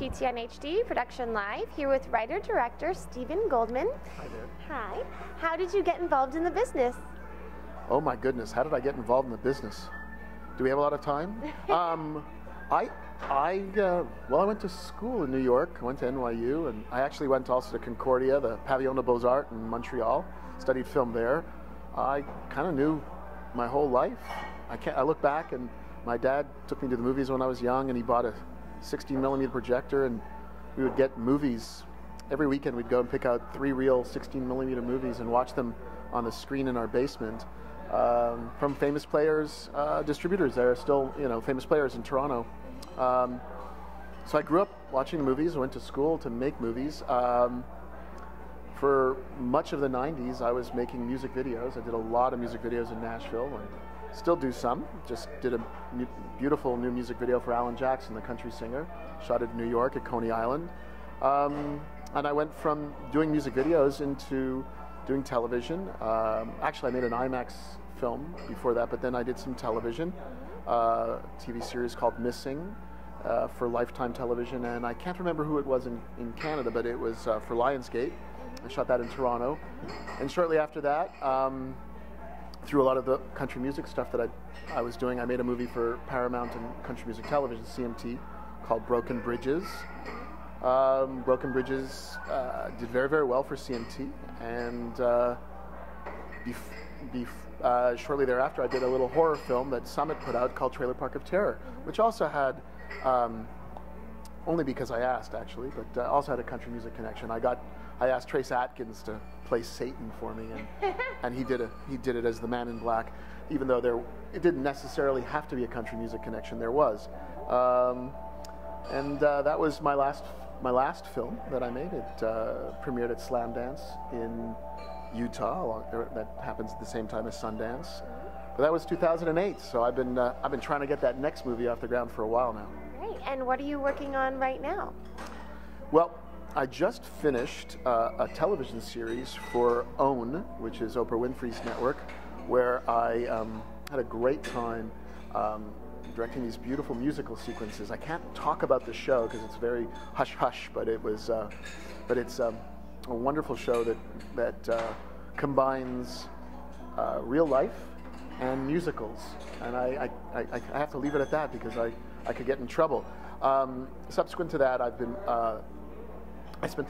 TTN-HD, Production Live, here with writer-director Stephen Goldmann. Hi there. Hi. How did you get involved in the business? Oh my goodness, how did I get involved in the business? Do we have a lot of time? Well, I went to school in New York. I went to NYU, and I actually went also to Concordia, the Pavillon des Beaux-Arts in Montreal, studied film there. I kind of knew my whole life. I look back, and my dad took me to the movies when I was young, and he bought a 16mm projector, and we would get movies. Every weekend we'd go and pick out 3 real 16mm movies and watch them on the screen in our basement from famous players, distributors. There are still, famous players in Toronto. So I grew up watching the movies. I went to school to make movies. For much of the 90s, I was making music videos. I did a lot of music videos in Nashville, and still do some. Just did a beautiful new music video for Alan Jackson, the country singer. Shot it in New York at Coney Island. And I went from doing music videos into doing television. Actually, I made an IMAX film before that, but then I did some television, TV series called Missing for Lifetime Television, and I can't remember who it was in Canada, but it was for Lionsgate. I shot that in Toronto. And shortly after that, through a lot of the country music stuff that I was doing, I made a movie for Paramount and Country Music Television, CMT, called Broken Bridges. Broken Bridges did very, very well for CMT, and shortly thereafter I did a little horror film that Summit put out called Trailer Park of Terror, which also had, only because I asked actually, but also had a country music connection. I asked Trace Atkins to play Satan for me, and he did it as the Man in Black, even though it didn't necessarily have to be a country music connection. There was, and that was my last film that I made. It premiered at Slam Dance in Utah. That happens at the same time as Sundance. But that was 2008. So I've been trying to get that next movie off the ground for a while now. Great. And what are you working on right now? Well, I just finished a television series for OWN, which is Oprah Winfrey's network, where I had a great time directing these beautiful musical sequences. I can't talk about the show because it's very hush-hush, but it's a wonderful show that combines real life and musicals, and I have to leave it at that because I could get in trouble. Subsequent to that, I spent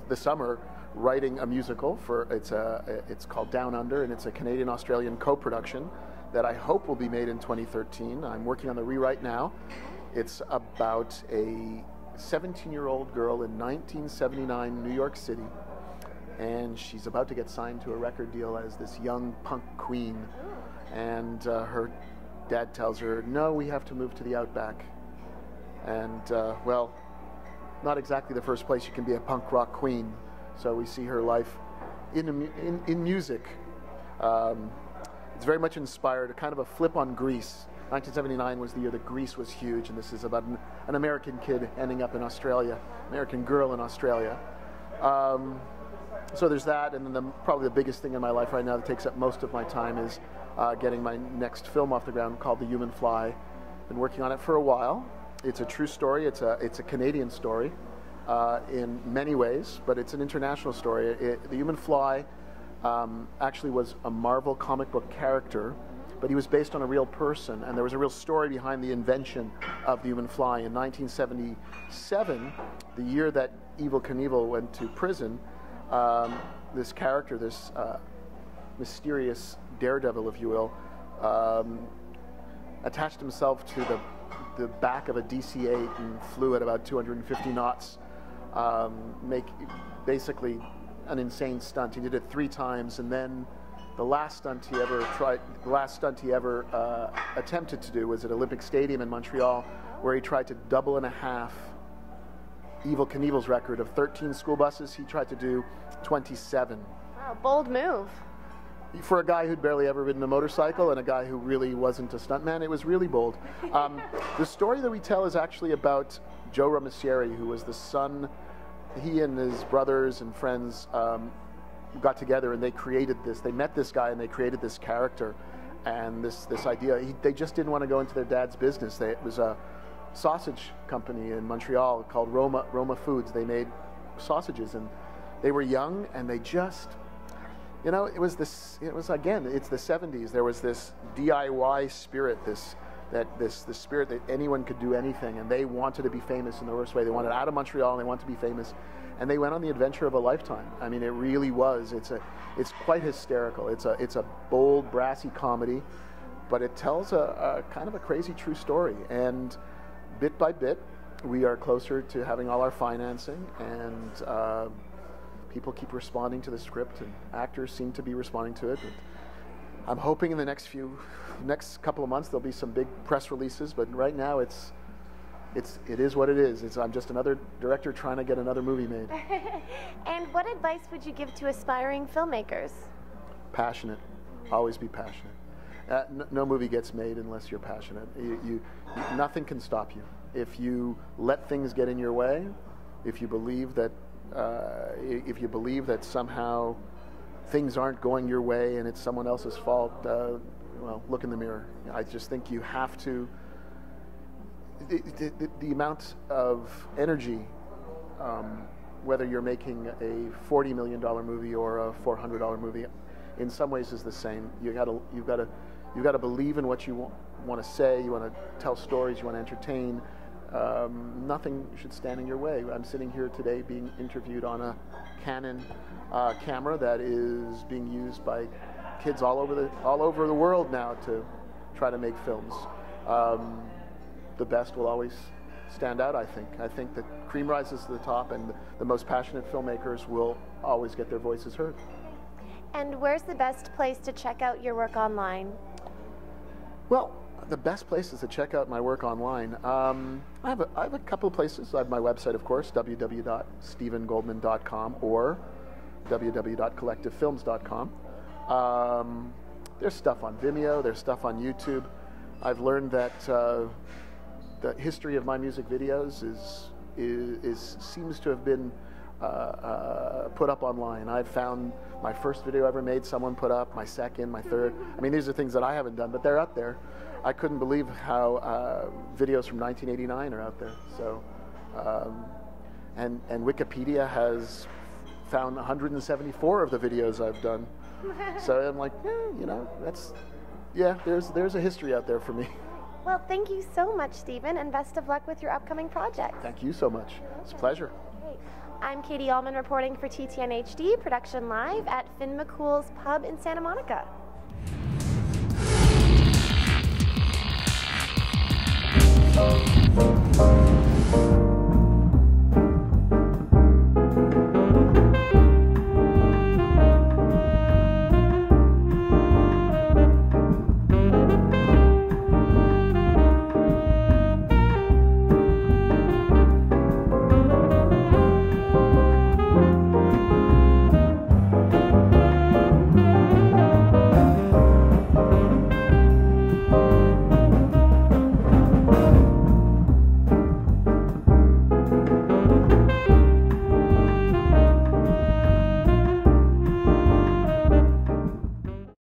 the summer writing a musical for it's called Down Under, and it's a Canadian-Australian co-production that I hope will be made in 2013. I'm working on the rewrite now. It's about a 17-year-old girl in 1979 New York City, and she's about to get signed to a record deal as this young punk queen, and her dad tells her, no, we have to move to the Outback. And well, not exactly the first place you can be a punk rock queen. So we see her life in music. It's very much inspired, kind of a flip on Grease. 1979 was the year that Grease was huge, and this is about an American kid ending up in Australia, American girl in Australia. So there's that, and then probably the biggest thing in my life right now that takes up most of my time is getting my next film off the ground called The Human Fly. Been working on it for a while. It's a true story. It's a Canadian story in many ways, but it's an international story. The Human Fly actually was a Marvel comic book character, but he was based on a real person, and there was a real story behind the invention of the Human Fly. In 1977, the year that Evel Knievel went to prison, this character, this mysterious daredevil, if you will, attached himself to the back of a DC-8 and flew at about 250 knots, basically an insane stunt. He did it 3 times, and then the last stunt he ever attempted to do was at Olympic Stadium in Montreal, where he tried to double and a half Evel Knievel's record of 13 school buses. He tried to do 27. Wow, bold move. For a guy who'd barely ever ridden a motorcycle and a guy who really wasn't a stuntman, it was really bold. The story that we tell is actually about Joe Romicieri, who was the son. He and his brothers and friends got together and they created this. They met this guy and they created this character and this idea. They just didn't want to go into their dad's business. It was a sausage company in Montreal called Roma Foods. They made sausages, and they were young, and they just, you know, it was again, it's the 70s. There was this DIY spirit, this spirit that anyone could do anything, and they wanted to be famous in the worst way. They wanted out of Montreal and they wanted to be famous, and they went on the adventure of a lifetime. I mean, it really was. It's quite hysterical. It's a bold, brassy comedy, but it tells a kind of a crazy true story. And bit by bit, we are closer to having all our financing, and people keep responding to the script, and actors seem to be responding to it. And I'm hoping in the next couple of months there'll be some big press releases, but right now it is what it is. I'm just another director trying to get another movie made. And what advice would you give to aspiring filmmakers? Passionate. Always be passionate. No movie gets made unless you're passionate. Nothing can stop you. If you let things get in your way, if you believe that somehow things aren't going your way and it's someone else's fault, well, look in the mirror. I just think you have to. The amount of energy, whether you're making a $40 million movie or a $400 movie, in some ways is the same. You've got to believe in what you want to say. You want to tell stories. You want to entertain. Nothing should stand in your way. I'm sitting here today being interviewed on a Canon camera that is being used by kids all over the world now to try to make films. The best will always stand out, I think. I think that cream rises to the top, and the most passionate filmmakers will always get their voices heard. And where's the best place to check out your work online? Well, the best place is to check out my work online. I have a couple of places. I have my website, of course, www.stephengoldmann.com or www.collectivefilms.com. There's stuff on Vimeo. There's stuff on YouTube. I've learned that the history of my music videos seems to have been put up online. I've found my first video I ever made, someone put up, my second, my third. I mean, these are things that I haven't done, but they're out there. I couldn't believe how videos from 1989 are out there. So, and Wikipedia has found 174 of the videos I've done. So I'm like, you know, there's a history out there for me. Well, thank you so much, Stephen, and best of luck with your upcoming project. Thank you so much. It's a pleasure. Okay. I'm Katie UHLMANN reporting for TTN-HD, production live at Finn McCool's Pub in Santa Monica. Oh.